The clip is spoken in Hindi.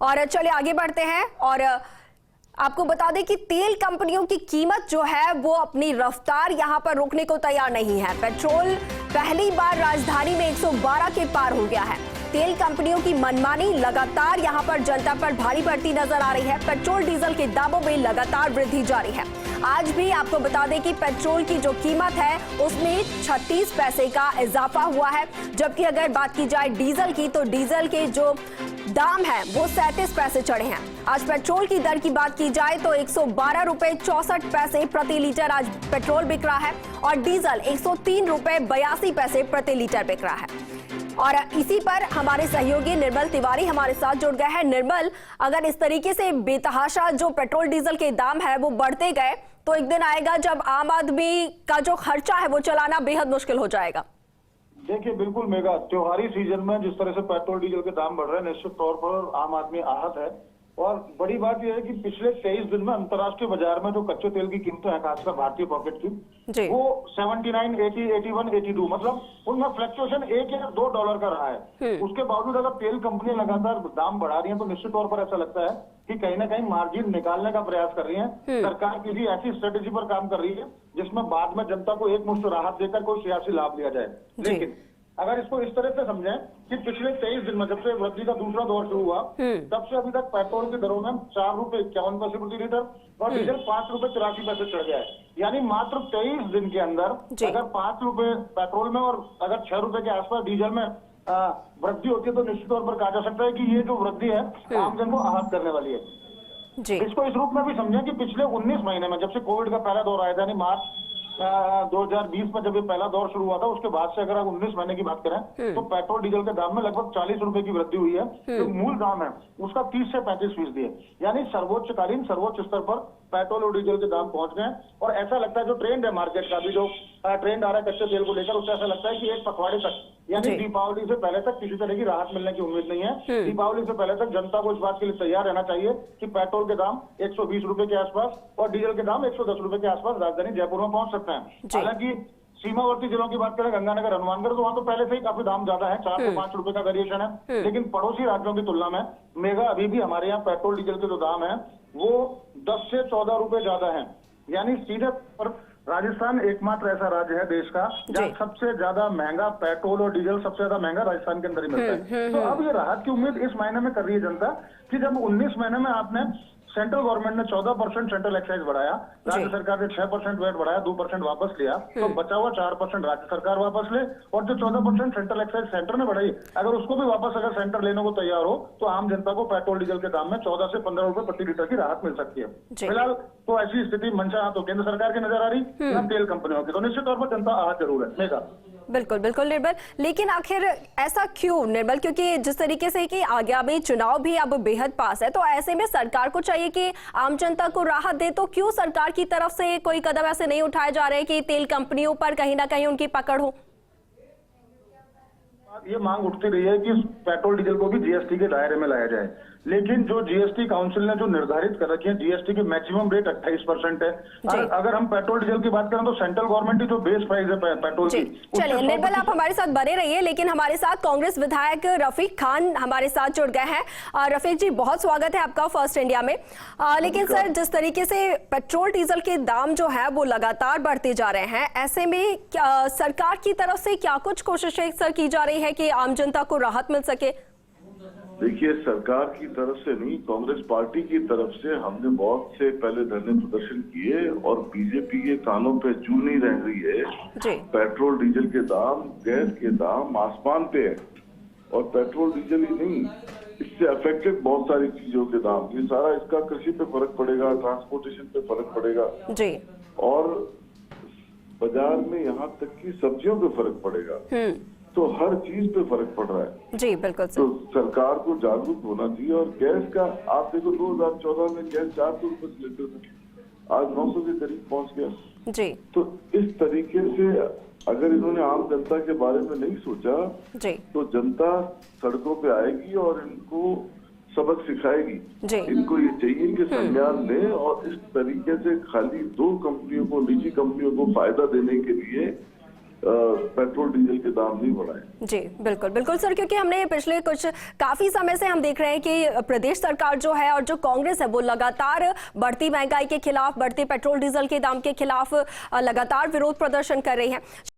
और चलिए आगे बढ़ते हैं और आपको बता दें कि तेल कंपनियों की कीमत जो है वो अपनी रफ्तार यहां पर रोकने को तैयार नहीं है। पेट्रोल पहली बार राजधानी में 112 के पार हो गया है। तेल कंपनियों की मनमानी लगातार यहां पर जनता पर भारी पड़ती नजर आ रही है। पेट्रोल डीजल के दामों में लगातार वृद्धि जारी है। आज भी आपको बता दें कि पेट्रोल की जो कीमत है उसमें 36 पैसे का इजाफा हुआ है, जबकि अगर बात की जाए डीजल की तो डीजल के जो दाम है वो 37 पैसे चढ़े हैं। आज पेट्रोल की दर की बात की जाए तो 112 रुपए 64 पैसे प्रति लीटर आज पेट्रोल बिक रहा है और डीजल 103 रुपए 82 पैसे प्रति लीटर बिक रहा है। और इसी पर हमारे सहयोगी निर्मल तिवारी हमारे साथ जुड़ गए हैं। निर्मल, अगर इस तरीके से बेतहाशा जो पेट्रोल डीजल के दाम है वो बढ़ते गए तो एक दिन आएगा जब आम आदमी का जो खर्चा है वो चलाना बेहद मुश्किल हो जाएगा। देखिए, बिल्कुल मेगा त्योहारी सीजन में जिस तरह से पेट्रोल डीजल के दाम बढ़ रहे हैं, निश्चित तौर पर आम आदमी आहत है। और बड़ी बात यह है कि पिछले 23 दिन में अंतर्राष्ट्रीय बाजार में जो कच्चे तेल की कीमतें हैं, खासकर भारतीय पॉकेट की, वो 79, 80, 81, 82 मतलब उनमें फ्लक्चुएशन $1 या $2 का रहा है। उसके बावजूद अगर तेल कंपनियां लगातार दाम बढ़ा रही हैं तो निश्चित तौर पर ऐसा लगता है कि कहीं ना कहीं मार्जिन निकालने का प्रयास कर रही है। सरकार किसी ऐसी स्ट्रेटेजी पर काम कर रही है जिसमें बाद में जनता को एक मुश्त राहत देकर कोई सियासी लाभ लिया जाए। लेकिन अगर इसको इस तरह से समझें कि पिछले 23 दिन में जब से वृद्धि का दूसरा दौर शुरू हुआ तब से अभी तक पेट्रोल की दरों में ₹4.51 प्रति लीटर और डीजल ₹5.83 चढ़ गया है। यानी मात्र 23 दिन के अंदर अगर ₹5 पेट्रोल में और अगर ₹6 के आसपास डीजल में वृद्धि होती है तो निश्चित तौर पर कहा जा सकता है कि ये जो वृद्धि है आमजन को आहत करने वाली है। इसको इस रूप में भी समझें कि पिछले 19 महीने में जब से कोविड का पहला दौर आया था, यानी मार्च 2020 में जब ये पहला दौर शुरू हुआ था, उसके बाद से अगर आप 19 महीने की बात करें तो पेट्रोल डीजल के दाम में लगभग ₹40 की वृद्धि हुई है। जो मूल दाम है उसका 30 से 35% है। यानी सर्वोच्च स्तर पर पेट्रोल और डीजल के दाम पहुंच गए। और ऐसा लगता है जो ट्रेंड है मार्केट का, भी जो ट्रेंड आ रहा है कच्चे तेल को लेकर, उससे ऐसा लगता है कि एक पखवाड़े तक यानी दीपावली से पहले तक किसी तरह की राहत मिलने की उम्मीद नहीं है। दीपावली से पहले तक जनता को इस बात के लिए तैयार रहना चाहिए कि पेट्रोल के दाम ₹120 के आसपास और डीजल के दाम ₹110 के आसपास राजधानी जयपुर में पहुंच सकते हैं। हालांकि सीमावर्ती जिलों की बात करें, गंगानगर, हनुमानगढ़, तो वहां तो पहले से ही काफी दाम ज्यादा है, ₹4 से ₹5 का वेरिएशन है। लेकिन पड़ोसी राज्यों की तुलना में मेगा अभी भी हमारे यहाँ पेट्रोल डीजल के जो दाम है वो 10 से 14 रुपए ज्यादा है। यानी सीधे पर राजस्थान एकमात्र ऐसा राज्य है देश का जहाँ सबसे ज्यादा महंगा पेट्रोल और डीजल सबसे ज्यादा महंगा राजस्थान के अंदर ही मिलता है। तो अब ये राहत की उम्मीद इस महीने में कर रही है जनता कि जब 19 महीने में आपने सेंट्रल गवर्नमेंट ने 14% सेंट्रल एक्साइज बढ़ाया, राज्य सरकार ने 6% वेट बढ़ाया, 2% वापस लिया, तो बचा हुआ 4% राज्य सरकार वापस ले और जो 14% सेंट्रल एक्साइज सेंटर ने बढ़ाई, अगर उसको भी वापस अगर सेंटर लेने को तैयार हो तो आम जनता को पेट्रोल डीजल के दाम में 14 से 15 रुपए प्रति लीटर की राहत मिल सकती है। फिलहाल तो ऐसी स्थिति मंशा तो केंद्र सरकार की नजर आ रही, ना तेल कंपनियों की, तो निश्चित तौर पर जनता आहत जरूर है। मेगा बिल्कुल बिल्कुल निर्मल, लेकिन आखिर ऐसा क्यों निर्मल? क्योंकि जिस तरीके से कि आगामी चुनाव भी अब बेहद पास है, तो ऐसे में सरकार को चाहिए कि आम जनता को राहत दे, तो क्यों सरकार की तरफ से कोई कदम ऐसे नहीं उठाए जा रहे कि तेल कंपनियों पर कहीं ना कहीं उनकी पकड़ हो? ये मांग उठती रही है कि पेट्रोल डीजल को भी जीएसटी के दायरे में लाया जाए, लेकिन जो जीएसटी काउंसिल ने जो निर्धारित कर रखी है, जीएसटी की मैक्सिमम रेट 28% है। अगर हम पेट्रोल डीजल की बात करें तो सेंट्रल गवर्नमेंट की जो बेस प्राइस है पेट्रोल की। चलिए निर्मल, आप हमारे साथ बने रहिए, लेकिन हमारे साथ कांग्रेस विधायक रफीक खान हमारे साथ जुड़ गए हैं। रफीक जी, बहुत स्वागत है आपका फर्स्ट इंडिया में। लेकिन सर, जिस तरीके से पेट्रोल डीजल के दाम जो है वो लगातार बढ़ते जा रहे हैं, ऐसे में सरकार की तरफ से क्या कुछ कोशिशें सर की जा रही है कि आम जनता को राहत मिल सके? देखिए, सरकार की तरफ से नहीं, कांग्रेस पार्टी की तरफ से हमने बहुत से पहले धरने प्रदर्शन किए और बीजेपी के कानों पे जू नहीं रह रही है। पेट्रोल डीजल के दाम, गैस के दाम आसमान पे है और पेट्रोल डीजल ही नहीं, इससे अफेक्टेड बहुत सारी चीजों के दाम, ये सारा इसका कृषि पे फर्क पड़ेगा, ट्रांसपोर्टेशन पे फर्क पड़ेगा और बाजार में यहाँ तक कि सब्जियों पे फर्क पड़ेगा। तो हर चीज पे फर्क पड़ रहा है। जी बिल्कुल सर। तो सरकार को जागरूक होना चाहिए। और गैस का आप देखो, 2014 में गैस 400 रुपए से लीटर था, आज 900 के करीब पहुंच गया। जी। तो इस तरीके से अगर इन्होंने आम जनता के बारे में नहीं सोचा तो जनता सड़कों पे आएगी और इनको सबक सिखाएगी। इनको ये चाहिए कि संज्ञान लें और इस तरीके से खाली दो कंपनियों को, निजी कंपनियों को फायदा देने के लिए पेट्रोल डीजल के दाम नहीं बढ़ाए। जी बिल्कुल बिल्कुल सर, क्योंकि हमने पिछले काफी समय से हम देख रहे हैं कि प्रदेश सरकार जो है और जो कांग्रेस है वो लगातार बढ़ती महंगाई के खिलाफ, बढ़ते पेट्रोल डीजल के दाम के खिलाफ लगातार विरोध प्रदर्शन कर रही है।